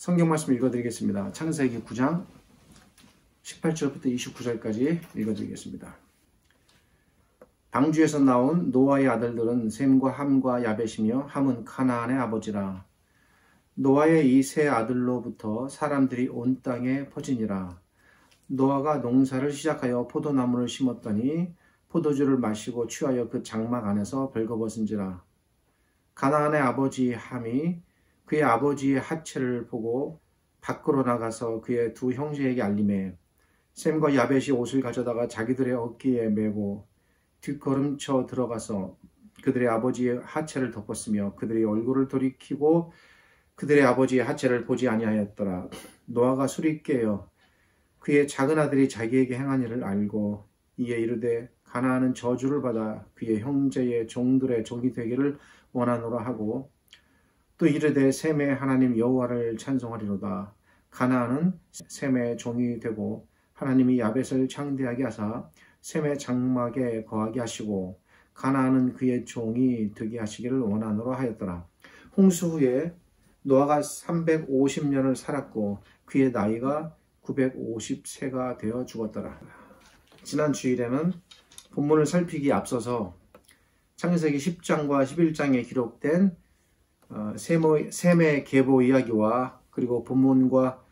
성경 말씀 읽어드리겠습니다. 창세기 9장 18절부터 29절까지 읽어드리겠습니다. 방주에서 나온 노아의 아들들은 셈과 함과 야벳이며 함은 가나안의 아버지라. 노아의 이 세 아들로부터 사람들이 온 땅에 퍼지니라. 노아가 농사를 시작하여 포도나무를 심었더니 포도주를 마시고 취하여 그 장막 안에서 벌거벗은지라. 가나안의 아버지 함이 그의 아버지의 하체를 보고 밖으로 나가서 그의 두 형제에게 알리매 셈과 야벳이 옷을 가져다가 자기들의 어깨에 메고 뒷걸음쳐 들어가서 그들의 아버지의 하체를 덮었으며 그들의 얼굴을 돌이키고 그들의 아버지의 하체를 보지 아니하였더라. 노아가 술이 깨어 그의 작은 아들이 자기에게 행한 일을 알고 이에 이르되 가나안은 저주를 받아 그의 형제의 종들의 종이 되기를 원하노라 하고 또 이르되 셈의 하나님 여호와를 찬송하리로다. 가나안은 셈의 종이 되고 하나님이 야벳을 창대하게 하사 셈의 장막에 거하게 하시고 가나안은 그의 종이 되게 하시기를 원하노라 하였더라. 홍수 후에 노아가 350년을 살았고 그의 나이가 950세가 되어 죽었더라. 지난 주일에는 본문을 살피기에 앞서서 창세기 10장과 11장에 기록된 셈의 계보 이야기와 그리고 본문과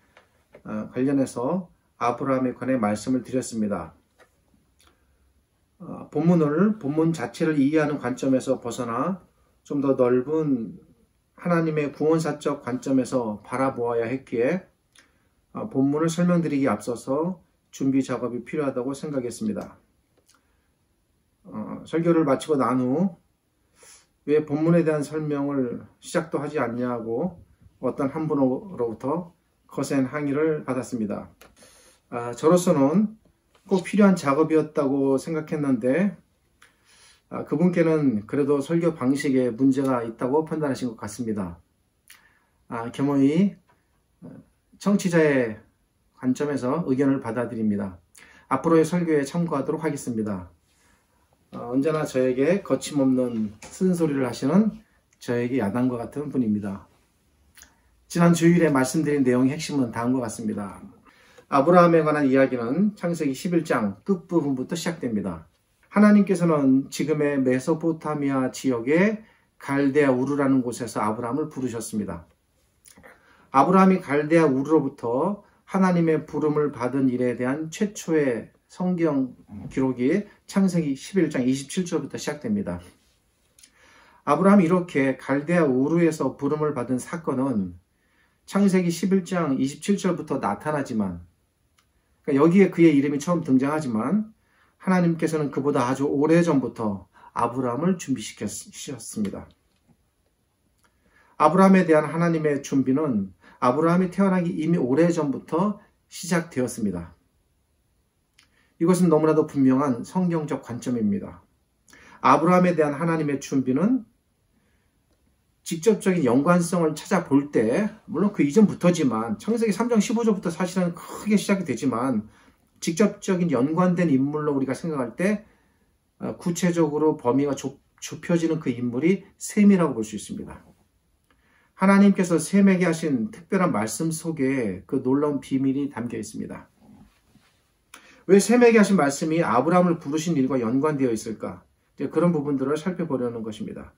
관련해서 아브라함에 관해 말씀을 드렸습니다. 본문 자체를 이해하는 관점에서 벗어나 좀 더 넓은 하나님의 구원사적 관점에서 바라보아야 했기에 본문을 설명드리기에 앞서서 준비 작업이 필요하다고 생각했습니다. 설교를 마치고 난 후 왜 본문에 대한 설명을 시작도 하지 않냐고 어떤 한 분으로부터 거센 항의를 받았습니다. 저로서는 꼭 필요한 작업이었다고 생각했는데 그분께는 그래도 설교 방식에 문제가 있다고 판단하신 것 같습니다. 겸허히 청취자의 관점에서 의견을 받아들입니다. 앞으로의 설교에 참고하도록 하겠습니다. 언제나 저에게 거침없는 쓴소리를 하시는 저에게 야단과 같은 분입니다. 지난 주일에 말씀드린 내용의 핵심은 다음과 같습니다. 아브라함에 관한 이야기는 창세기 11장 끝부분부터 시작됩니다. 하나님께서는 지금의 메소포타미아 지역의 갈대아 우르라는 곳에서 아브라함을 부르셨습니다. 아브라함이 갈대아 우르로부터 하나님의 부름을 받은 일에 대한 최초의 성경 기록이 창세기 11장 27절부터 시작됩니다. 아브라함이 이렇게 갈대아 우르에서 부름을 받은 사건은 창세기 11장 27절부터 나타나지만 여기에 그의 이름이 처음 등장하지만 하나님께서는 그보다 아주 오래전부터 아브라함을 준비시켰습니다. 아브라함에 대한 하나님의 준비는 아브라함이 태어나기 이미 오래전부터 시작되었습니다. 이것은 너무나도 분명한 성경적 관점입니다. 아브라함에 대한 하나님의 준비는 직접적인 연관성을 찾아볼 때 물론 그 이전부터지만 창세기 3장 15절부터 사실은 크게 시작이 되지만 직접적인 연관된 인물로 우리가 생각할 때 구체적으로 범위가 좁혀지는 그 인물이 셈이라고 볼 수 있습니다. 하나님께서 셈에게 하신 특별한 말씀 속에 그 놀라운 비밀이 담겨 있습니다. 왜 셈에게 하신 말씀이 아브라함을 부르신 일과 연관되어 있을까? 그런 부분들을 살펴보려는 것입니다.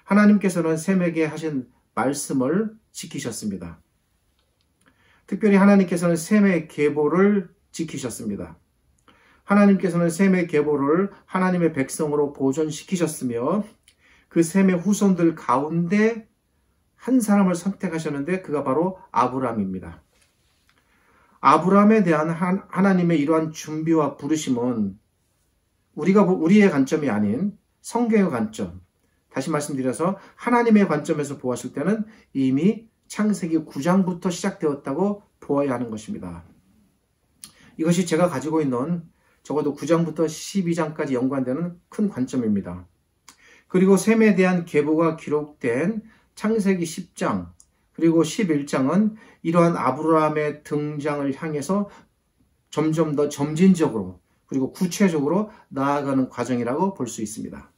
하나님께서는 셈에게 하신 말씀을 지키셨습니다. 특별히 하나님께서는 셈의 계보를 지키셨습니다. 하나님께서는 셈의 계보를 하나님의 백성으로 보존시키셨으며 그 셈의 후손들 가운데 한 사람을 선택하셨는데 그가 바로 아브라함입니다. 아브라함에 대한 하나님의 이러한 준비와 부르심은 우리의 관점이 아닌 성경의 관점, 다시 말씀드려서 하나님의 관점에서 보았을 때는 이미 창세기 9장부터 시작되었다고 보아야 하는 것입니다. 이것이 제가 가지고 있는 적어도 9장부터 12장까지 연관되는 큰 관점입니다. 그리고 셈에 대한 계보가 기록된 창세기 10장 그리고 11장은 이러한 아브라함의 등장을 향해서 점점 더 점진적으로 그리고 구체적으로 나아가는 과정이라고 볼 수 있습니다.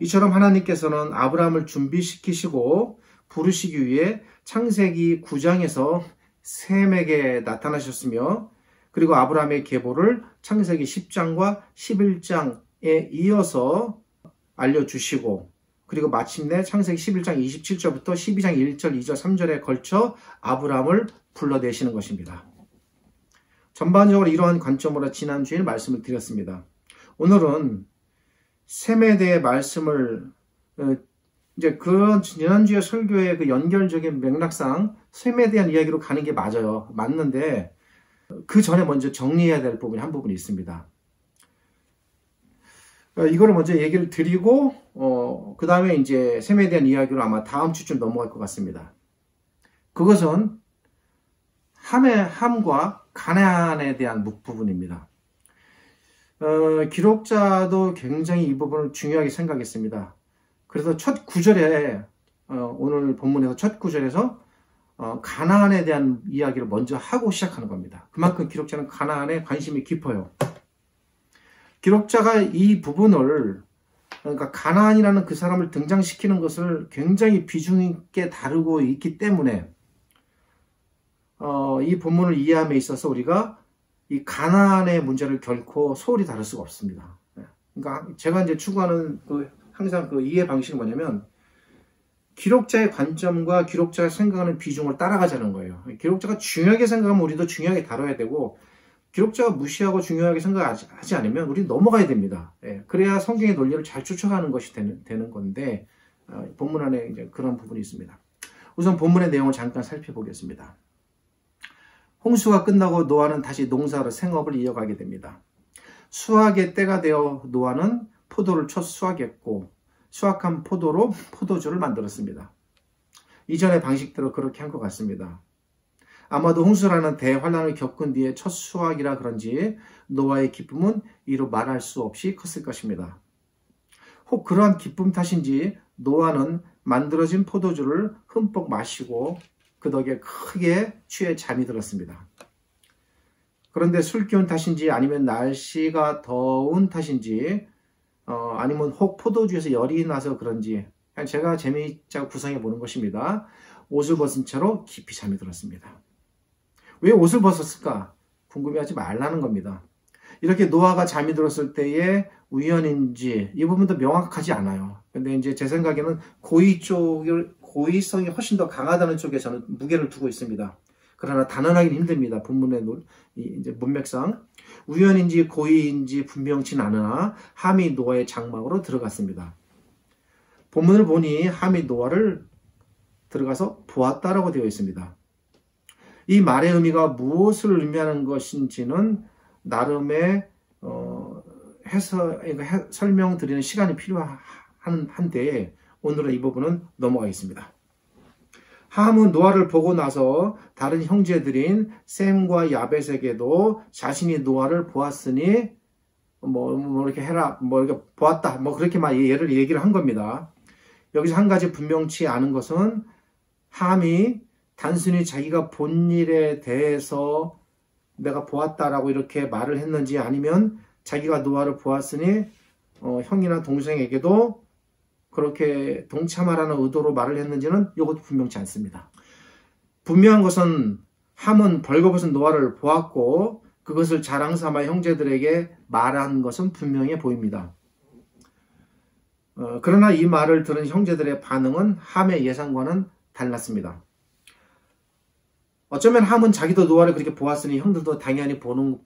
이처럼 하나님께서는 아브라함을 준비시키시고 부르시기 위해 창세기 9장에서 셈에게 나타나셨으며 그리고 아브라함의 계보를 창세기 10장과 11장에 이어서 알려주시고 그리고 마침내 창세기 11장 27절부터 12장 1절, 2절, 3절에 걸쳐 아브라함을 불러내시는 것입니다. 전반적으로 이러한 관점으로 지난주에 말씀을 드렸습니다. 오늘은 셈에 대해 말씀을 이제 그 지난주에 설교의 그 연결적인 맥락상 셈에 대한 이야기로 가는 게 맞아요. 맞는데 그 전에 먼저 정리해야 될 부분이 한 부분이 있습니다. 이거를 먼저 얘기를 드리고 그 다음에 이제 셈에 대한 이야기로 아마 다음 주쯤 넘어갈 것 같습니다. 그것은 함과 가나안에 대한 부분입니다. 기록자도 굉장히 이 부분을 중요하게 생각했습니다. 그래서 첫 구절에 오늘 본문에서 첫 구절에서 가나안에 대한 이야기를 먼저 하고 시작하는 겁니다. 그만큼 기록자는 가나안에 관심이 깊어요. 기록자가 이 부분을 그러니까 가나안이라는 그 사람을 등장시키는 것을 굉장히 비중 있게 다루고 있기 때문에 이 본문을 이해함에 있어서 우리가 이 가나안의 문제를 결코 소홀히 다룰 수가 없습니다. 그러니까 제가 이제 추구하는 항상 그 이해 방식이 뭐냐면 기록자의 관점과 기록자가 생각하는 비중을 따라가자는 거예요. 기록자가 중요하게 생각하면 우리도 중요하게 다뤄야 되고 기록자가 무시하고 중요하게 생각하지 않으면 우리 넘어가야 됩니다. 그래야 성경의 논리를 잘 쫓아가는 것이 되는 건데 본문 안에 이제 그런 부분이 있습니다. 우선 본문의 내용을 잠깐 살펴보겠습니다. 홍수가 끝나고 노아는 다시 농사로 생업을 이어가게 됩니다. 수확의 때가 되어 노아는 포도를 첫 수확했고 수확한 포도로 포도주를 만들었습니다. 이전의 방식대로 그렇게 한 것 같습니다. 아마도 홍수라는 대환란을 겪은 뒤에 첫 수확이라 그런지 노아의 기쁨은 이루 말할 수 없이 컸을 것입니다. 혹 그러한 기쁨 탓인지 노아는 만들어진 포도주를 흠뻑 마시고 그 덕에 크게 취해 잠이 들었습니다. 그런데 술 기운 탓인지 아니면 날씨가 더운 탓인지 아니면 혹 포도주에서 열이 나서 그런지 그냥 제가 재미있게 구성해 보는 것입니다. 옷을 벗은 채로 깊이 잠이 들었습니다. 왜 옷을 벗었을까? 궁금해하지 말라는 겁니다. 이렇게 노아가 잠이 들었을 때의 우연인지 이 부분도 명확하지 않아요. 근데 이제 제 생각에는 고의성이 훨씬 더 강하다는 쪽에 저는 무게를 두고 있습니다. 그러나 단언하기는 힘듭니다. 본문의 이제 문맥상 우연인지 고의인지 분명치는 않으나 함이 노아의 장막으로 들어갔습니다. 본문을 보니 함이 노아를 들어가서 보았다라고 되어 있습니다. 이 말의 의미가 무엇을 의미하는 것인지는 나름의 설명드리는 시간이 필요한데 오늘은 이 부분은 넘어가겠습니다. 함은 노아를 보고 나서 다른 형제들인 셈과 야벳에게도 자신이 노아를 보았으니 이렇게 해라, 이렇게 보았다, 그렇게 막 얘기를 한 겁니다. 여기서 한 가지 분명치 않은 것은 함이 단순히 자기가 본 일에 대해서 내가 보았다라고 이렇게 말을 했는지 아니면 자기가 노아를 보았으니 형이나 동생에게도 그렇게 동참하라는 의도로 말을 했는지는 이것도 분명치 않습니다. 분명한 것은 함은 벌거벗은 노아를 보았고 그것을 자랑삼아 형제들에게 말한 것은 분명해 보입니다. 그러나 이 말을 들은 형제들의 반응은 함의 예상과는 달랐습니다. 어쩌면 함은 자기도 노아를 그렇게 보았으니 형들도 당연히 볼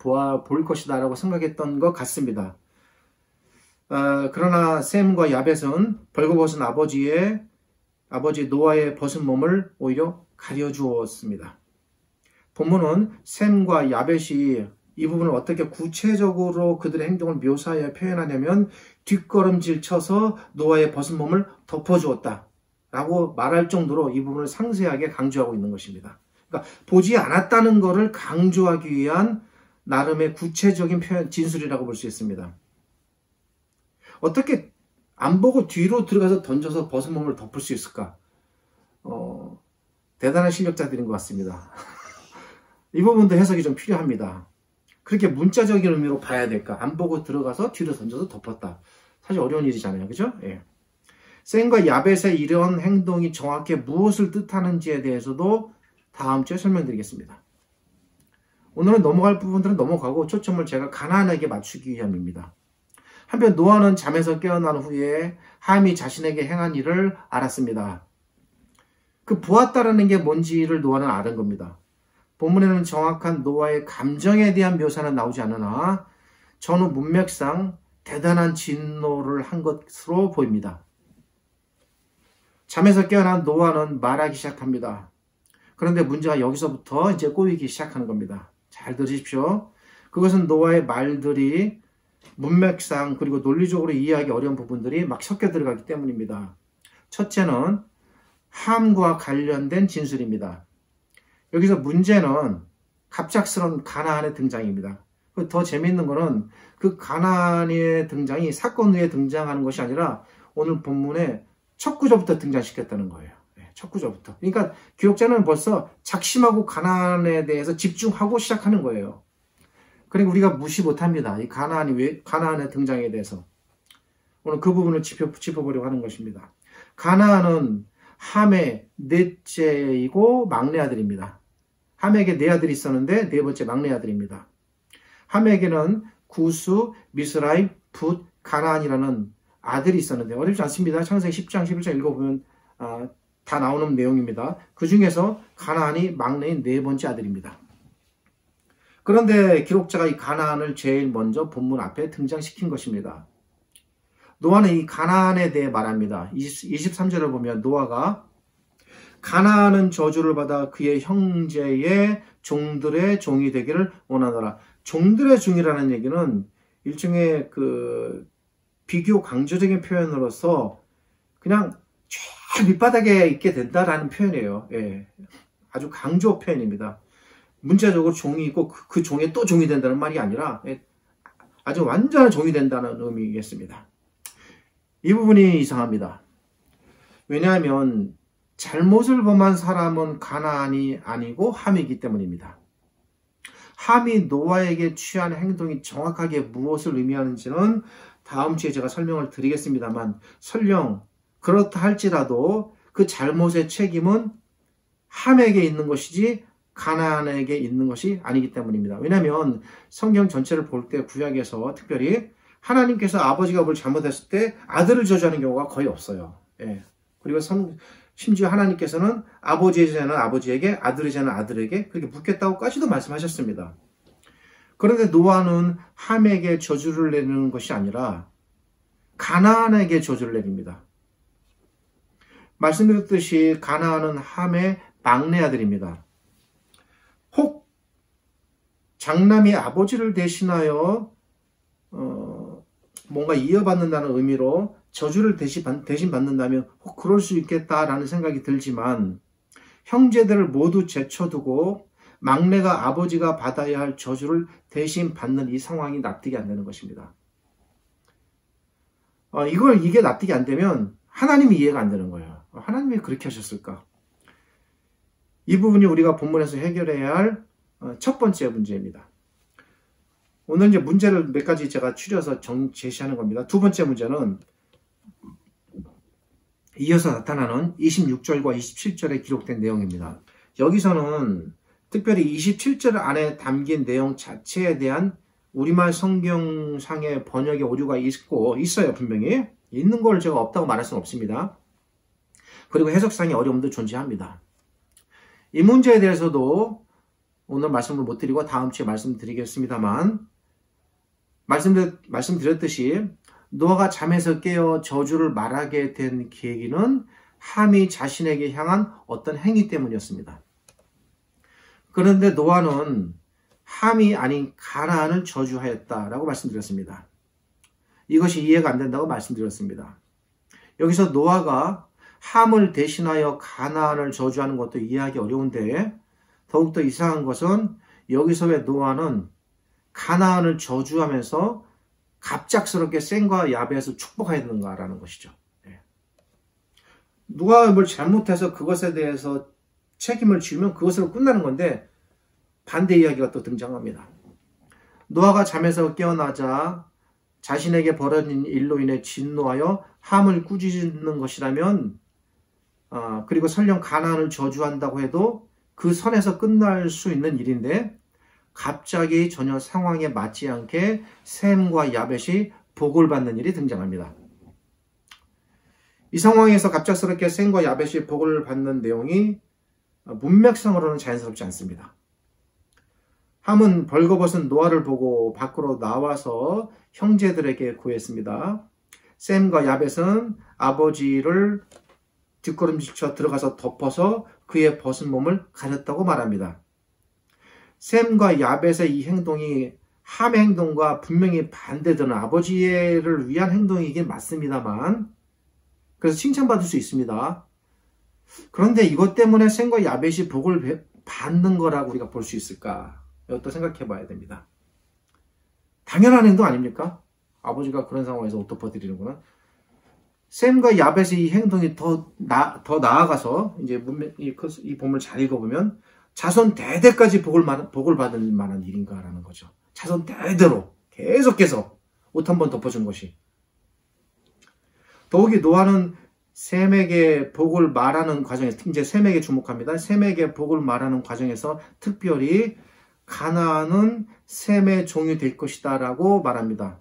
것이다 라고 생각했던 것 같습니다. 그러나 셈과 야벳은 벌거벗은 아버지 노아의 벗은 몸을 오히려 가려주었습니다. 본문은 셈과 야벳이 이 부분을 어떻게 구체적으로 그들의 행동을 묘사하여 표현하냐면 뒷걸음질 쳐서 노아의 벗은 몸을 덮어주었다 라고 말할 정도로 이 부분을 상세하게 강조하고 있는 것입니다. 그러니까 보지 않았다는 것을 강조하기 위한 나름의 구체적인 표현, 진술이라고 볼 수 있습니다. 어떻게 안 보고 뒤로 들어가서 던져서 벗은 몸을 덮을 수 있을까? 대단한 실력자들인 것 같습니다. 이 부분도 해석이 좀 필요합니다. 그렇게 문자적인 의미로 봐야 될까? 안 보고 들어가서 뒤로 던져서 덮었다. 사실 어려운 일이잖아요. 그죠? 예. 셈과 야벳의 이런 행동이 정확히 무엇을 뜻하는지에 대해서도 다음 주에 설명드리겠습니다. 오늘은 넘어갈 부분들은 넘어가고 초점을 제가 가나안에게 맞추기 위함입니다. 한편 노아는 잠에서 깨어난 후에 함이 자신에게 행한 일을 알았습니다. 그 보았다라는 게 뭔지를 노아는 아는 겁니다. 본문에는 정확한 노아의 감정에 대한 묘사는 나오지 않으나 전후 문맥상 대단한 진노를 한 것으로 보입니다. 잠에서 깨어난 노아는 말하기 시작합니다. 그런데 문제가 여기서부터 이제 꼬이기 시작하는 겁니다. 잘 들으십시오. 그것은 노아의 말들이 문맥상 그리고 논리적으로 이해하기 어려운 부분들이 막 섞여 들어가기 때문입니다. 첫째는 함과 관련된 진술입니다. 여기서 문제는 갑작스러운 가나안의 등장입니다. 더 재미있는 거는 그 가나안의 등장이 사건 후에 등장하는 것이 아니라 오늘 본문에 첫 구절부터 등장시켰다는 거예요. 첫 구절부터. 그러니까 기록자는 벌써 작심하고 가나안에 대해서 집중하고 시작하는 거예요. 그러니까 우리가 무시 못합니다. 이 가나안의 등장에 대해서. 오늘 그 부분을 짚어보려고 하는 것입니다. 가나안은 함의 넷째이고 막내 아들입니다. 함에게 네 아들이 있었는데 네 번째 막내 아들입니다. 함에게는 구수, 미스라임, 붓, 가나안이라는 아들이 있었는데 어렵지 않습니다. 창세기 10장, 11장 읽어보면 다 나오는 내용입니다. 그 중에서 가나안이 막내인 네 번째 아들입니다. 그런데 기록자가 이 가나안을 제일 먼저 본문 앞에 등장시킨 것입니다. 노아는 이 가나안에 대해 말합니다. 23절을 보면 노아가 가나안은 저주를 받아 그의 형제의 종들의 종이 되기를 원하노라. 종들의 종이라는 얘기는 일종의 비교 강조적인 표현으로서 그냥 쫙 밑바닥에 있게 된다라는 표현이에요. 예. 아주 강조 표현입니다. 문자적으로 종이 있고 그 종에 또 종이 된다는 말이 아니라 아주 완전한 종이 된다는 의미겠습니다. 이 부분이 이상합니다. 왜냐하면 잘못을 범한 사람은 가나안이 아니고 함이기 때문입니다. 함이 노아에게 취한 행동이 정확하게 무엇을 의미하는지는 다음 주에 제가 설명을 드리겠습니다만 설령 그렇다 할지라도 그 잘못의 책임은 함에게 있는 것이지 가나안에게 있는 것이 아니기 때문입니다. 왜냐하면 성경 전체를 볼 때 구약에서 특별히 하나님께서 아버지가 뭘 잘못했을 때 아들을 저주하는 경우가 거의 없어요. 예. 그리고 심지어 하나님께서는 아버지의 죄는 아버지에게, 아들의 죄는 아들에게 그렇게 묻겠다고까지도 말씀하셨습니다. 그런데 노아는 함에게 저주를 내리는 것이 아니라 가나안에게 저주를 내립니다. 말씀드렸듯이 가나안은 함의 막내 아들입니다. 혹 장남이 아버지를 대신하여 뭔가 이어받는다는 의미로 저주를 대신 받는다면 혹 그럴 수 있겠다라는 생각이 들지만 형제들을 모두 제쳐두고 막내가 아버지가 받아야 할 저주를 대신 받는 이 상황이 납득이 안 되는 것입니다. 이게 납득이 안 되면 하나님이 이해가 안 되는 거예요. 하나님이 그렇게 하셨을까? 이 부분이 우리가 본문에서 해결해야 할 첫 번째 문제입니다. 오늘 이제 문제를 몇 가지 제가 추려서 제시하는 겁니다. 두 번째 문제는 이어서 나타나는 26절과 27절에 기록된 내용입니다. 여기서는 특별히 27절 안에 담긴 내용 자체에 대한 우리말 성경상의 번역의 오류가 있어요. 분명히. 있는 걸 제가 없다고 말할 수는 없습니다. 그리고 해석상의 어려움도 존재합니다. 이 문제에 대해서도 오늘 말씀을 못 드리고 다음 주에 말씀드리겠습니다만 말씀드렸듯이 노아가 잠에서 깨어 저주를 말하게 된 계기는 함이 자신에게 향한 어떤 행위 때문이었습니다. 그런데 노아는 함이 아닌 가나안을 저주하였다라고 말씀드렸습니다. 이것이 이해가 안 된다고 말씀드렸습니다. 여기서 노아가 함을 대신하여 가나안을 저주하는 것도 이해하기 어려운데 더욱더 이상한 것은 여기서 왜 노아는 가나안을 저주하면서 갑작스럽게 셈과 야벳을 축복해야 되는가라는 것이죠. 누가 뭘 잘못해서 그것에 대해서 책임을 지우면 그것으로 끝나는 건데 반대 이야기가 또 등장합니다. 노아가 잠에서 깨어나자 자신에게 벌어진 일로 인해 진노하여 함을 꾸짖는 것이라면, 그리고 설령 가나안을 저주한다고 해도 그 선에서 끝날 수 있는 일인데, 갑자기 전혀 상황에 맞지 않게 셈과 야벳이 복을 받는 일이 등장합니다. 이 상황에서 갑작스럽게 셈과 야벳이 복을 받는 내용이 문맥상으로는 자연스럽지 않습니다. 함은 벌거벗은 노아를 보고 밖으로 나와서 형제들에게 구했습니다. 셈과 야벳은 아버지를 뒷걸음질쳐 들어가서 덮어서 그의 벗은 몸을 가렸다고 말합니다. 셈과 야벳의 이 행동이 함의 행동과 분명히 반대되는 아버지를 위한 행동이긴 맞습니다만, 그래서 칭찬받을 수 있습니다. 그런데 이것 때문에 셈과 야벳이 복을 받는 거라고 우리가 볼 수 있을까? 이것도 생각해 봐야 됩니다. 당연한 행동 아닙니까? 아버지가 그런 상황에서 옷 덮어드리는구나. 셈과 야벳의 이 행동이 더 나아가서, 이제 이 본문을 잘 읽어보면, 자손 대대까지 복을 받을 만한 일인가라는 거죠. 자손 대대로 계속해서 옷 한 번 덮어준 것이. 더욱이 노아는 셈에게 복을 말하는 과정에서, 이제 셈에게 주목합니다. 셈에게 복을 말하는 과정에서 특별히 가나안은 셈의 종이 될 것이다 라고 말합니다.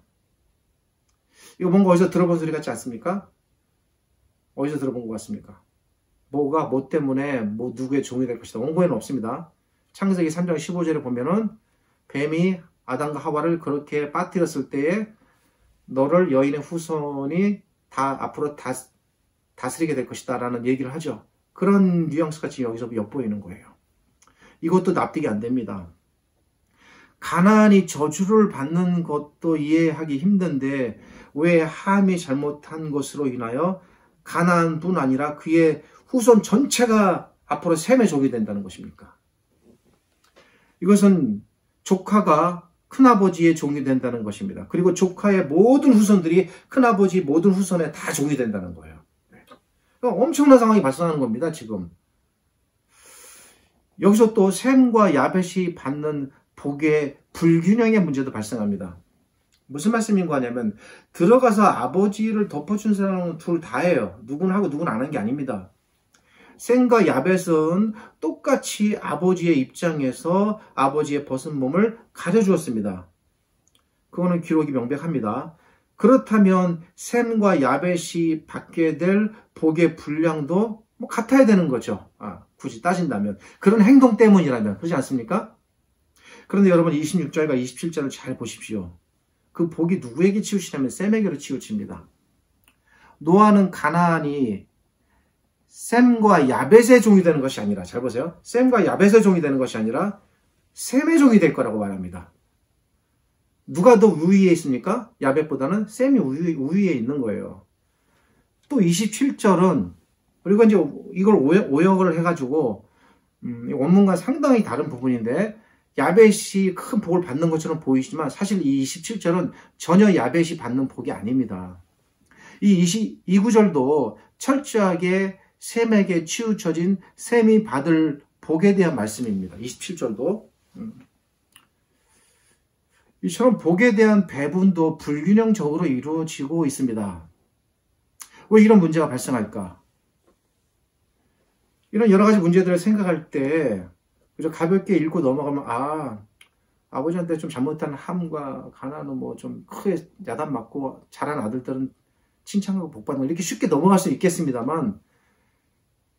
이거 뭔가 어디서 들어본 소리 같지 않습니까? 어디서 들어본 것 같습니까? 뭐 때문에 누구의 종이 될 것이다. 원고에는 없습니다. 창세기 3장 15절에 보면은 뱀이 아담과 하와를 그렇게 빠뜨렸을 때에 너를 여인의 후손이 앞으로 다스리게 될 것이다 라는 얘기를 하죠. 그런 뉘앙스가 지금 여기서 엿보이는 거예요. 이것도 납득이 안 됩니다. 가나안이 저주를 받는 것도 이해하기 힘든데 왜 함이 잘못한 것으로 인하여 가나안뿐 아니라 그의 후손 전체가 앞으로 셈의 종이 된다는 것입니까? 이것은 조카가 큰아버지의 종이 된다는 것입니다. 그리고 조카의 모든 후손들이 큰아버지 모든 후손에 다 종이 된다는 거예요. 그러니까 엄청난 상황이 발생하는 겁니다, 지금. 여기서 또 셈과 야벳이 받는 복의 불균형의 문제도 발생합니다. 무슨 말씀인 거냐면, 들어가서 아버지를 덮어준 사람은 둘 다예요. 누구는 하고 누구는 안 한 게 아닙니다. 셈과 야벳은 똑같이 아버지의 입장에서 아버지의 벗은 몸을 가려주었습니다. 그거는 기록이 명백합니다. 그렇다면 셈과 야벳이 받게 될 복의 분량도 같아야 되는 거죠. 굳이 따진다면. 그런 행동 때문이라면. 그렇지 않습니까? 그런데 여러분 26절과 27절을 잘 보십시오. 그 복이 누구에게 치우치냐면 셈에게로 치우칩니다. 노아는 가나안이 셈과 야벳의 종이 되는 것이 아니라, 잘 보세요. 셈과 야벳의 종이 되는 것이 아니라 셈의 종이 될 거라고 말합니다. 누가 더 우위에 있습니까? 야벳보다는 셈이 우위에 있는 거예요. 또 27절은, 그리고 이제 이걸 오역을 해가지고 원문과 상당히 다른 부분인데, 야벳이 큰 복을 받는 것처럼 보이지만 사실 이 27절은 전혀 야벳이 받는 복이 아닙니다. 이 구절도 철저하게 셈에게 치우쳐진 셈이 받을 복에 대한 말씀입니다. 27절도. 이처럼 복에 대한 배분도 불균형적으로 이루어지고 있습니다. 왜 이런 문제가 발생할까? 이런 여러 가지 문제들을 생각할 때 그저 가볍게 읽고 넘어가면 아버지한테 좀 잘못한 함과 가나안은 뭐 좀 크게 야단 맞고 잘한 아들들은 칭찬하고 복받는 거 이렇게 쉽게 넘어갈 수 있겠습니다만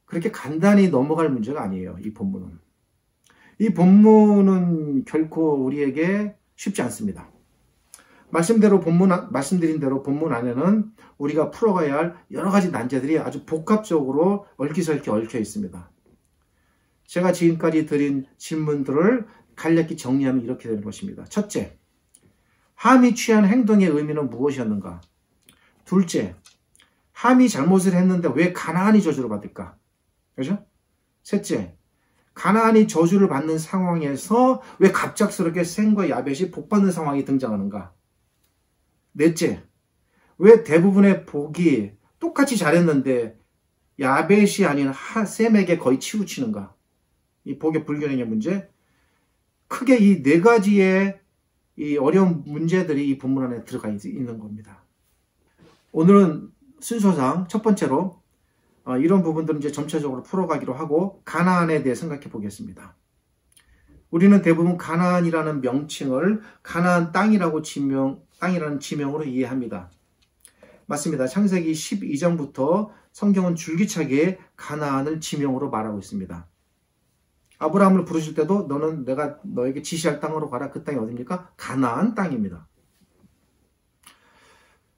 그렇게 간단히 넘어갈 문제가 아니에요. 이 본문은. 이 본문은 결코 우리에게 쉽지 않습니다. 말씀드린 대로 본문 안에는 우리가 풀어가야 할 여러 가지 난제들이 아주 복합적으로 얽히설키 얽혀 있습니다. 제가 지금까지 드린 질문들을 간략히 정리하면 이렇게 되는 것입니다. 첫째, 함이 취한 행동의 의미는 무엇이었는가? 둘째, 함이 잘못을 했는데 왜 가나안이 저주를 받을까? 그렇죠? 셋째, 가나안이 저주를 받는 상황에서 왜 갑작스럽게 셈과 야벳이 복받는 상황이 등장하는가? 넷째, 왜 대부분의 복이 똑같이 잘했는데 야벳이 아닌 셈에게 거의 치우치는가? 이 복의 불균형의 문제. 크게 이 네 가지의 이 어려운 문제들이 이 본문 안에 들어가 있는 겁니다. 오늘은 순서상 첫 번째로 이런 부분들은 이제 점차적으로 풀어가기로 하고 가나안에 대해 생각해 보겠습니다. 우리는 대부분 가나안이라는 명칭을 가나안 땅이라는 지명으로 이해합니다. 맞습니다. 창세기 12장부터 성경은 줄기차게 가나안을 지명으로 말하고 있습니다. 아브라함을 부르실 때도 너는 내가 너에게 지시할 땅으로 가라. 그 땅이 어디입니까? 가나안 땅입니다.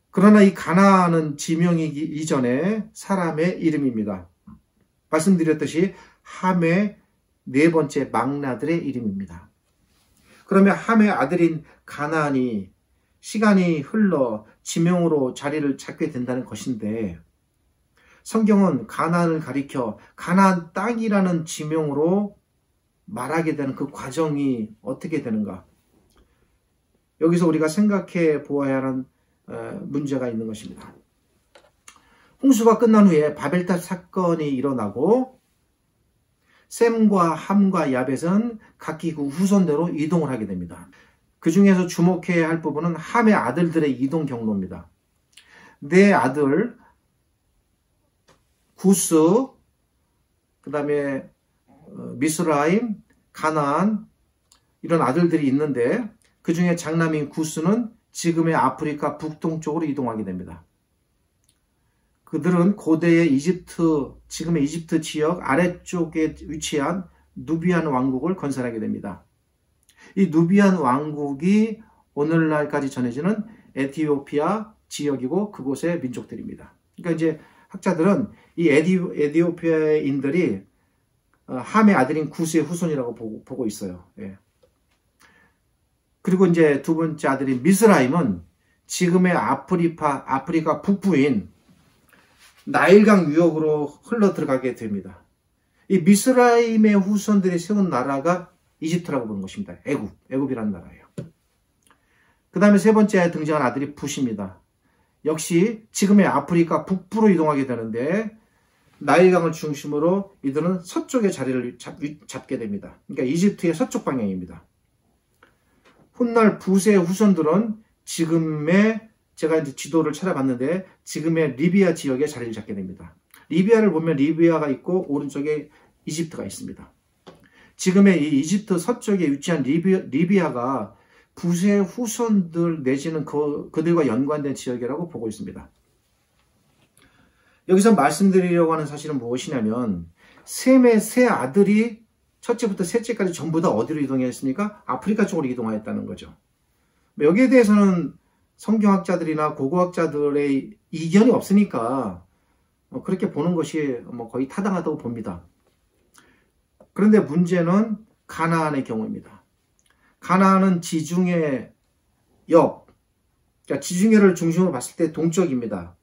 그러나 이 가나안은 지명이기 이전에 사람의 이름입니다. 말씀드렸듯이 함의 네 번째 막내아들의 이름입니다. 그러면 함의 아들인 가나안이 시간이 흘러 지명으로 자리를 찾게 된다는 것인데 성경은 가나안을 가리켜 가나안 땅이라는 지명으로 말하게 되는 그 과정이 어떻게 되는가? 여기서 우리가 생각해 보아야 하는 문제가 있는 것입니다. 홍수가 끝난 후에 바벨탑 사건이 일어나고 셈과 함과 야벳은 각기 그 후손대로 이동을 하게 됩니다. 그 중에서 주목해야 할 부분은 함의 아들들의 이동 경로입니다. 네 아들 구스, 그 다음에 미스라임, 가나안 이런 아들들이 있는데 그 중에 장남인 구스는 지금의 아프리카 북동쪽으로 이동하게 됩니다. 그들은 고대의 이집트, 지금의 이집트 지역 아래쪽에 위치한 누비안 왕국을 건설하게 됩니다. 이 누비안 왕국이 오늘날까지 전해지는 에티오피아 지역이고 그곳의 민족들입니다. 그러니까 이제 학자들은 이 에티오피아인들이 함의 아들인 구스의 후손이라고 보고 있어요. 예. 그리고 이제 두 번째 아들인 미스라임은 지금의 아프리카 북부인 나일강 유역으로 흘러 들어가게 됩니다. 이 미스라임의 후손들이 세운 나라가 이집트라고 보는 것입니다. 애굽이라는 나라예요. 그 다음에 세 번째 등장한 아들이 붓입니다. 역시 지금의 아프리카 북부로 이동하게 되는데 나일강을 중심으로 이들은 서쪽의 자리를 잡게 됩니다. 그러니까 이집트의 서쪽 방향입니다. 훗날 붓의 후손들은 지금의 제가 이제 지도를 찾아봤는데 지금의 리비아 지역에 자리를 잡게 됩니다. 리비아를 보면 리비아가 있고 오른쪽에 이집트가 있습니다. 지금의 이 이집트 서쪽에 위치한 리비아가 붓의 후손들 내지는 그들과 연관된 지역이라고 보고 있습니다. 여기서 말씀드리려고 하는 사실은 무엇이냐면 셈의 세 아들이 첫째부터 셋째까지 전부 다 어디로 이동했습니까? 아프리카 쪽으로 이동하였다는 거죠. 여기에 대해서는 성경학자들이나 고고학자들의 이견이 없으니까 그렇게 보는 것이 거의 타당하다고 봅니다. 그런데 문제는 가나안의 경우입니다. 가나안은 지중해 옆, 그러니까 지중해를 중심으로 봤을 때 동쪽입니다.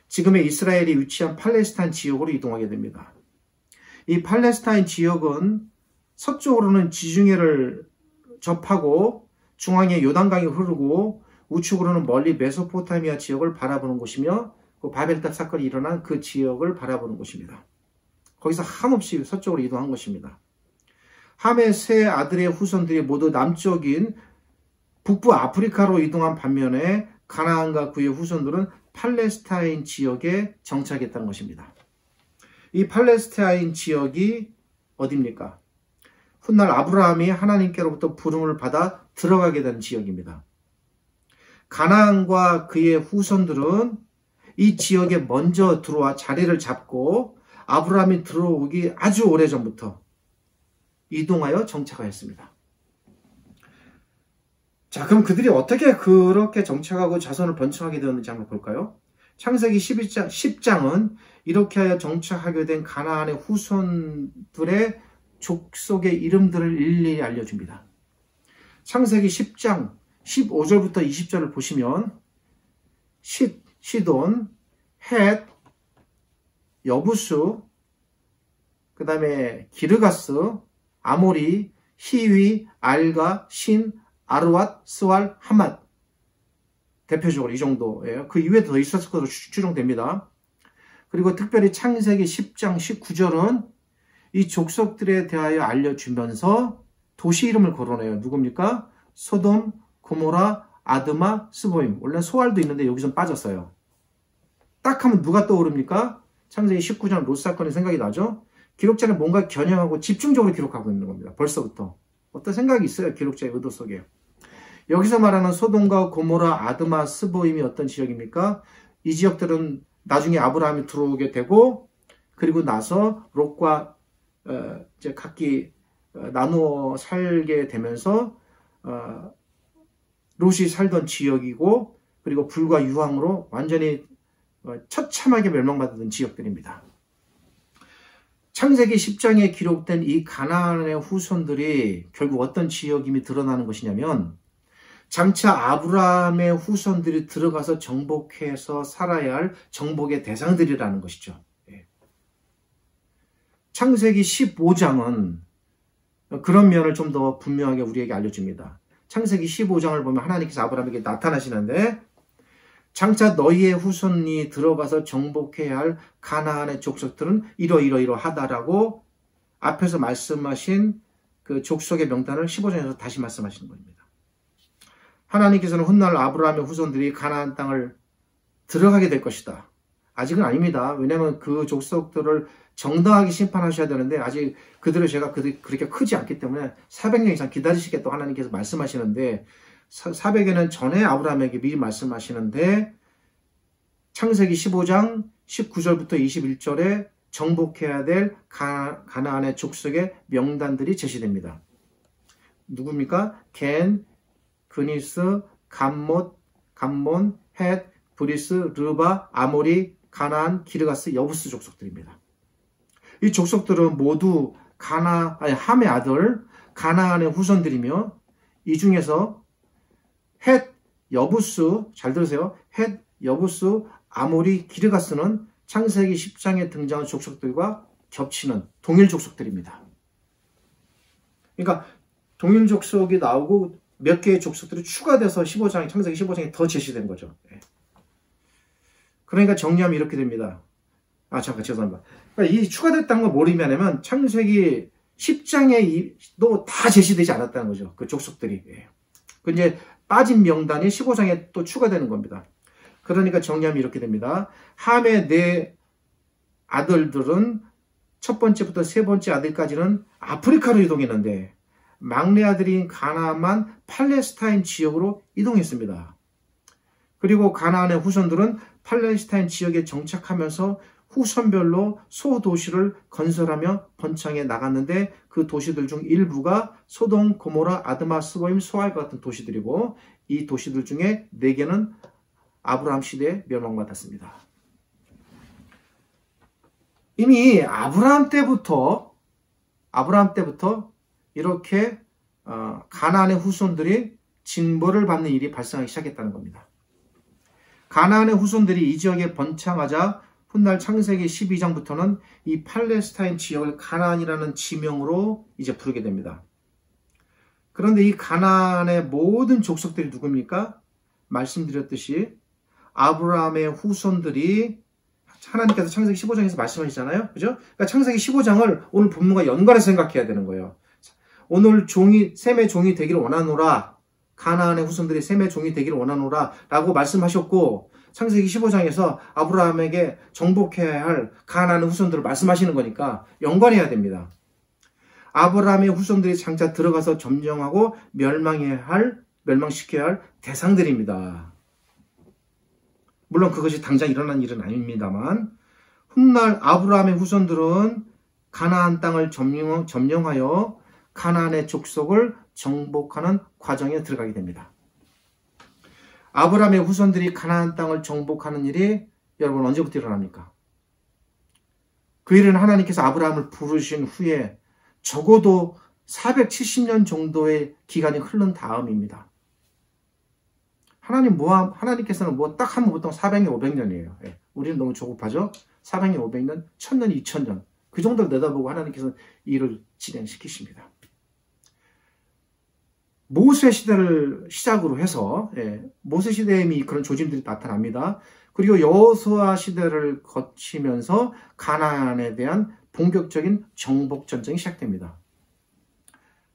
지금의 이스라엘이 위치한 팔레스타인 지역으로 이동하게 됩니다. 이 팔레스타인 지역은 서쪽으로는 지중해를 접하고 중앙에 요단강이 흐르고 우측으로는 멀리 메소포타미아 지역을 바라보는 곳이며 그 바벨탑 사건이 일어난 그 지역을 바라보는 곳입니다. 거기서 한없이 서쪽으로 이동한 것입니다. 함의 세 아들의 후손들이 모두 남쪽인 북부 아프리카로 이동한 반면에 가나안과 그의 후손들은 팔레스타인 지역에 정착했다는 것입니다. 이 팔레스타인 지역이 어디입니까? 훗날 아브라함이 하나님께로부터 부름을 받아 들어가게 된 지역입니다. 가나안과 그의 후손들은 이 지역에 먼저 들어와 자리를 잡고 아브라함이 들어오기 아주 오래전부터 이동하여 정착하였습니다. 자, 그럼 그들이 어떻게 그렇게 정착하고 자손을 번창하게 되었는지 한번 볼까요? 창세기 10장은 이렇게 하여 정착하게 된 가나안의 후손들의 족속의 이름들을 일일이 알려줍니다. 창세기 10장 15절부터 20절을 보시면 시돈, 헷, 여부수, 그 다음에 기르가스, 아모리, 히위, 알가, 신, 아르왓, 스왈, 하맛. 대표적으로 이 정도예요. 그 이외에도 더 있었을 것으로 추정됩니다. 그리고 특별히 창세기 10장 19절은 이 족속들에 대하여 알려주면서 도시 이름을 거론해요. 누굽니까? 소돔, 고모라, 아드마, 스보임. 원래 소알도 있는데 여기서 빠졌어요. 딱 하면 누가 떠오릅니까? 창세기 19장 롯 사건이 생각이 나죠? 기록자는 뭔가 겨냥하고 집중적으로 기록하고 있는 겁니다. 벌써부터. 어떤 생각이 있어요. 기록자의 의도 속에. 여기서 말하는 소돔과 고모라, 아드마, 스보임이 어떤 지역입니까? 이 지역들은 나중에 아브라함이 들어오게 되고 그리고 나서 롯과 이제 각기 나누어 살게 되면서 롯이 살던 지역이고 그리고 불과 유황으로 완전히 처참하게 멸망받았던 지역들입니다. 창세기 10장에 기록된 이 가나안의 후손들이 결국 어떤 지역임이 드러나는 것이냐면 장차 아브라함의 후손들이 들어가서 정복해서 살아야 할 정복의 대상들이라는 것이죠. 창세기 15장은 그런 면을 좀 더 분명하게 우리에게 알려줍니다. 창세기 15장을 보면 하나님께서 아브라함에게 나타나시는데 장차 너희의 후손이 들어가서 정복해야 할 가나안의 족속들은 이러이러하다라고 앞에서 말씀하신 그 족속의 명단을 15장에서 다시 말씀하시는 겁니다. 하나님께서는 훗날 아브라함의 후손들이 가나안 땅을 들어가게 될 것이다. 아직은 아닙니다. 왜냐하면 그 족속들을 정당하게 심판하셔야 되는데 아직 그들의 죄가 그렇게 크지 않기 때문에 400년 이상 기다리시겠다고 하나님께서 말씀하시는데 400여년 전에 아브라함에게 미리 말씀하시는데 창세기 15장 19절부터 21절에 정복해야 될 가나안의 족속의 명단들이 제시됩니다. 누굽니까? 겐, 그니스, 감몬, 헷, 브리스, 르바, 아모리, 가나안, 기르가스, 여부스 족속들입니다. 이 족속들은 모두 함의 아들 가나안의 후손들이며 이 중에서 헷, 여부스, 잘 들으세요. 헷, 여부스, 아모리, 기르가스는 창세기 10장에 등장한 족속들과 겹치는 동일 족속들입니다. 그러니까 동일 족속이 나오고 몇 개의 족속들이 추가돼서 창세기 15장에 더 제시된 거죠. 그러니까 정리하면 이렇게 됩니다. 죄송합니다. 그러니까 이 추가됐다는 걸 뭘 의미하냐면 창세기 10장에도 다 제시되지 않았다는 거죠. 그 족속들이. 그 이제 빠진 명단이 15장에 또 추가되는 겁니다. 그러니까 정리하면 이렇게 됩니다. 함의 네 아들들은 첫 번째부터 세 번째 아들까지는 아프리카로 이동했는데 막내 아들인 가나안만 팔레스타인 지역으로 이동했습니다. 그리고 가나안의 후손들은 팔레스타인 지역에 정착하면서 후손별로 소도시를 건설하며 번창해 나갔는데 그 도시들 중 일부가 소돔, 고모라, 아드마, 스보임, 소알과 같은 도시들이고 이 도시들 중에 4개는 아브라함 시대에 멸망받았습니다. 이미 아브라함 때부터 이렇게 가나안의 후손들이 징벌을 받는 일이 발생하기 시작했다는 겁니다. 가나안의 후손들이 이 지역에 번창하자 훗날 창세기 12장부터는 이 팔레스타인 지역을 가나안이라는 지명으로 이제 부르게 됩니다. 그런데 이 가나안의 모든 족속들이 누굽니까? 말씀드렸듯이 아브라함의 후손들이 하나님께서 창세기 15장에서 말씀하시잖아요. 그죠? 그러니까 창세기 15장을 오늘 본문과 연관해서 생각해야 되는 거예요. 오늘 셈의 종이 되기를 원하노라. 가나안의 후손들이 셈의 종이 되기를 원하노라 라고 말씀하셨고 창세기 15장에서 아브라함에게 정복해야 할 가나안의 후손들을 말씀하시는 거니까 연관해야 됩니다. 아브라함의 후손들이 장차 들어가서 점령하고 멸망시켜야 할 대상들입니다. 물론 그것이 당장 일어난 일은 아닙니다만 훗날 아브라함의 후손들은 가나안 땅을 점령하여 가나안의 족속을 정복하는 과정에 들어가게 됩니다. 아브라함의 후손들이 가나안 땅을 정복하는 일이 여러분 언제부터 일어납니까? 그 일은 하나님께서 아브라함을 부르신 후에 적어도 470년 정도의 기간이 흐른 다음입니다. 하나님께서는 딱 하면 보통 400년, 500년이에요. 우리는 너무 조급하죠? 400년, 500년, 1000년, 2000년. 그 정도를 내다보고 하나님께서는 일을 진행시키십니다. 모세 시대를 시작으로 해서 모세 시대에 이미 그런 조짐들이 나타납니다. 그리고 여호수아 시대를 거치면서 가나안에 대한 본격적인 정복 전쟁이 시작됩니다.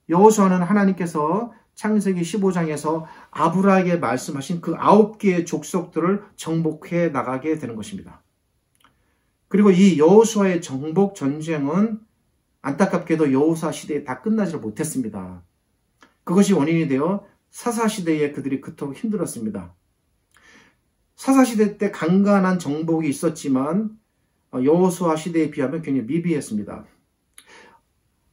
여호수아는 하나님께서 창세기 15장에서 아브라함에게 말씀하신 그 9개의 족속들을 정복해 나가게 되는 것입니다. 그리고 이 여호수아의 정복 전쟁은 안타깝게도 여호수아 시대에 다 끝나지를 못했습니다. 그것이 원인이 되어 사사시대에 그들이 그토록 힘들었습니다. 사사시대 때 간간한 정복이 있었지만 여호수아 시대에 비하면 굉장히 미비했습니다.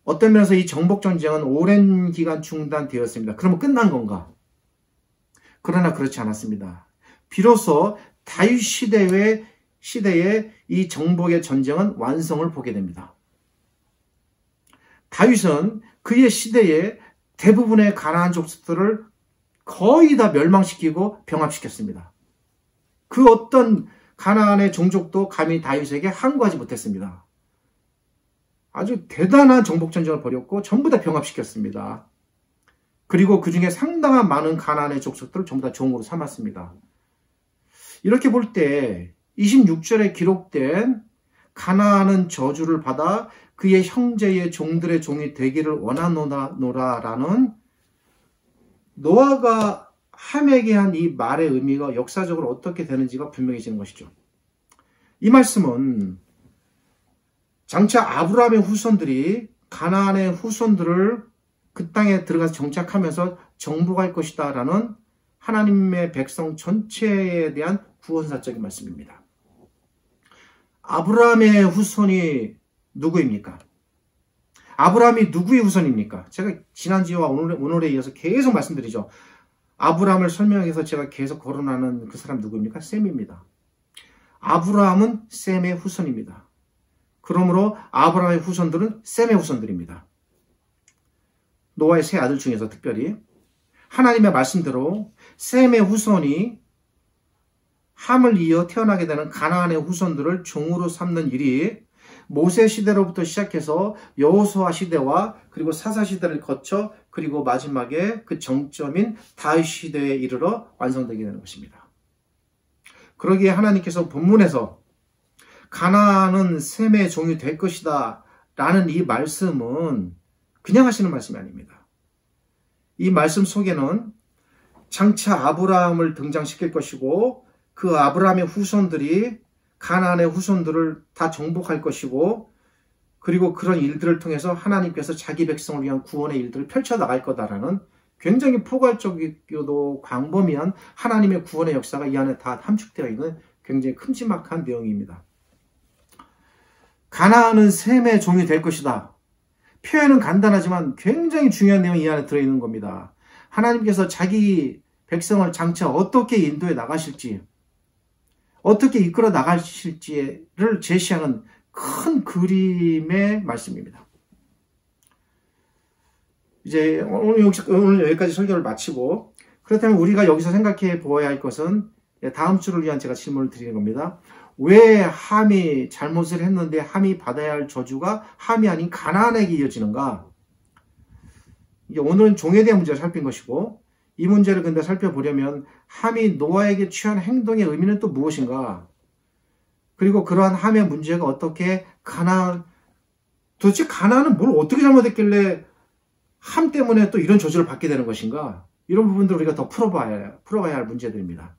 어떤 면에서 이 정복 전쟁은 오랜 기간 중단되었습니다. 그러면 끝난 건가? 그러나 그렇지 않았습니다. 비로소 다윗 시대의 이 정복의 전쟁은 완성을 보게 됩니다. 다윗은 그의 시대에 대부분의 가나안 족속들을 거의 다 멸망시키고 병합시켰습니다. 그 어떤 가나안의 종족도 감히 다윗에게 항거하지 못했습니다. 아주 대단한 정복전쟁을 벌였고 전부 다 병합시켰습니다. 그리고 그 중에 상당한 많은 가나안의 족속들을 전부 다 종으로 삼았습니다. 이렇게 볼 때 26절에 기록된 가나안은 저주를 받아 그의 형제의 종들의 종이 되기를 원하노라라는 노아가 함에게 한 이 말의 의미가 역사적으로 어떻게 되는지가 분명해지는 것이죠. 이 말씀은 장차 아브라함의 후손들이 가나안의 후손들을 그 땅에 들어가서 정착하면서 정복할 것이다 라는 하나님의 백성 전체에 대한 구원사적인 말씀입니다. 아브라함의 후손이 누구입니까? 아브라함이 누구의 후손입니까? 제가 지난주와 오늘에 이어서 계속 말씀드리죠. 아브라함을 설명해서 제가 계속 거론하는 그 사람 누구입니까? 셈입니다. 아브라함은 셈의 후손입니다. 그러므로 아브라함의 후손들은 셈의 후손들입니다. 노아의 세 아들 중에서 특별히 하나님의 말씀대로 셈의 후손이 함을 이어 태어나게 되는 가나안의 후손들을 종으로 삼는 일이 모세 시대로부터 시작해서 여호수아 시대와 그리고 사사 시대를 거쳐 그리고 마지막에 그 정점인 다윗 시대에 이르러 완성되게 되는 것입니다. 그러기에 하나님께서 본문에서 가나안은 셈의 종이 될 것이다 라는 이 말씀은 그냥 하시는 말씀이 아닙니다. 이 말씀 속에는 장차 아브라함을 등장시킬 것이고 그 아브라함의 후손들이 가나안의 후손들을 다 정복할 것이고 그리고 그런 일들을 통해서 하나님께서 자기 백성을 위한 구원의 일들을 펼쳐나갈 거다라는 굉장히 포괄적이고도 광범위한 하나님의 구원의 역사가 이 안에 다 함축되어 있는 굉장히 큼지막한 내용입니다. 가나안은 셈의 종이 될 것이다. 표현은 간단하지만 굉장히 중요한 내용이 이 안에 들어있는 겁니다. 하나님께서 자기 백성을 장차 어떻게 인도해 나가실지 어떻게 이끌어 나가실지를 제시하는 큰 그림의 말씀입니다. 이제 오늘 여기까지 설교를 마치고 그렇다면 우리가 여기서 생각해 보아야 할 것은 다음 주를 위한 제가 질문을 드리는 겁니다. 왜 함이 잘못을 했는데 함이 받아야 할 저주가 함이 아닌 가나안에게 이어지는가? 오늘은 종에 대한 문제를 살핀 것이고 이 문제를 근데 살펴보려면 함이 노아에게 취한 행동의 의미는 또 무엇인가? 그리고 그러한 함의 문제가 어떻게 도대체 가나안은 뭘 어떻게 잘못했길래 함 때문에 또 이런 저주를 받게 되는 것인가? 이런 부분들을 우리가 더 풀어가야 할 문제들입니다.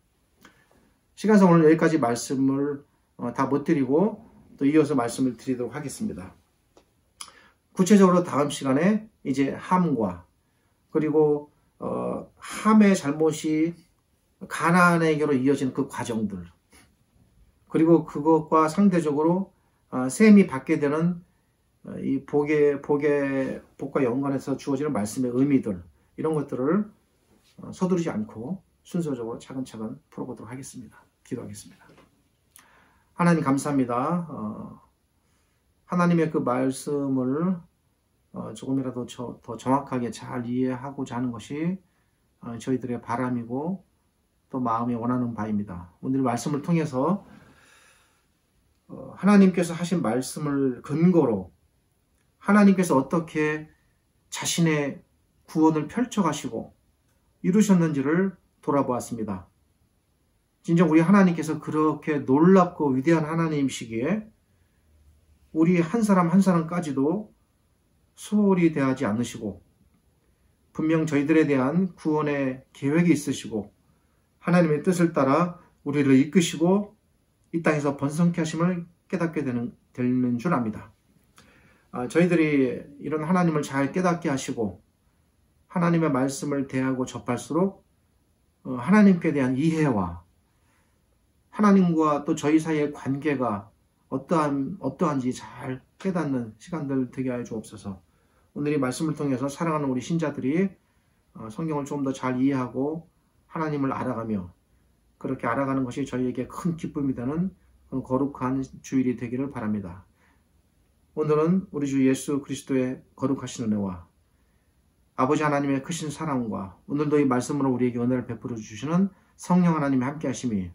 시간상 오늘 여기까지 말씀을 다 못 드리고 또 이어서 말씀을 드리도록 하겠습니다. 구체적으로 다음 시간에 이제 함과 그리고 함의 잘못이 가나안에게로 이어지는 그 과정들 그리고 그것과 상대적으로 셈이 받게 되는 이 복과 연관해서 주어지는 말씀의 의미들 이런 것들을 서두르지 않고 순서적으로 차근차근 풀어보도록 하겠습니다. 기도하겠습니다. 하나님 감사합니다. 하나님의 그 말씀을 조금이라도 더 정확하게 잘 이해하고자 하는 것이 저희들의 바람이고 또 마음이 원하는 바입니다. 오늘 말씀을 통해서 하나님께서 하신 말씀을 근거로 하나님께서 어떻게 자신의 구원을 펼쳐가시고 이루셨는지를 돌아보았습니다. 진정 우리 하나님께서 그렇게 놀랍고 위대한 하나님이시기에 우리 한 사람 한 사람까지도 소홀히 대하지 않으시고 분명 저희들에 대한 구원의 계획이 있으시고 하나님의 뜻을 따라 우리를 이끄시고 이 땅에서 번성케 하심을 깨닫게 되는 줄 압니다. 저희들이 이런 하나님을 잘 깨닫게 하시고 하나님의 말씀을 대하고 접할수록 하나님께 대한 이해와 하나님과 또 저희 사이의 관계가 어떠한지 잘 깨닫는 시간들 되게 하여 주옵소서. 오늘 이 말씀을 통해서 사랑하는 우리 신자들이 성경을 좀 더 잘 이해하고 하나님을 알아가며 그렇게 알아가는 것이 저희에게 큰 기쁨이 되는 거룩한 주일이 되기를 바랍니다. 오늘은 우리 주 예수 그리스도의 거룩하신 은혜와 아버지 하나님의 크신 사랑과 오늘도 이 말씀으로 우리에게 은혜를 베풀어 주시는 성령 하나님이 함께 하심이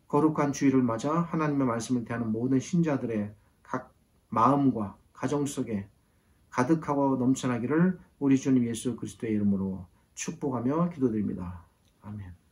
거룩한 주일을 맞아 하나님의 말씀을 대하는 모든 신자들의 각 마음과 가정 속에 가득하고 넘쳐나기를 우리 주님 예수 그리스도의 이름으로 축복하며 기도드립니다. 아멘.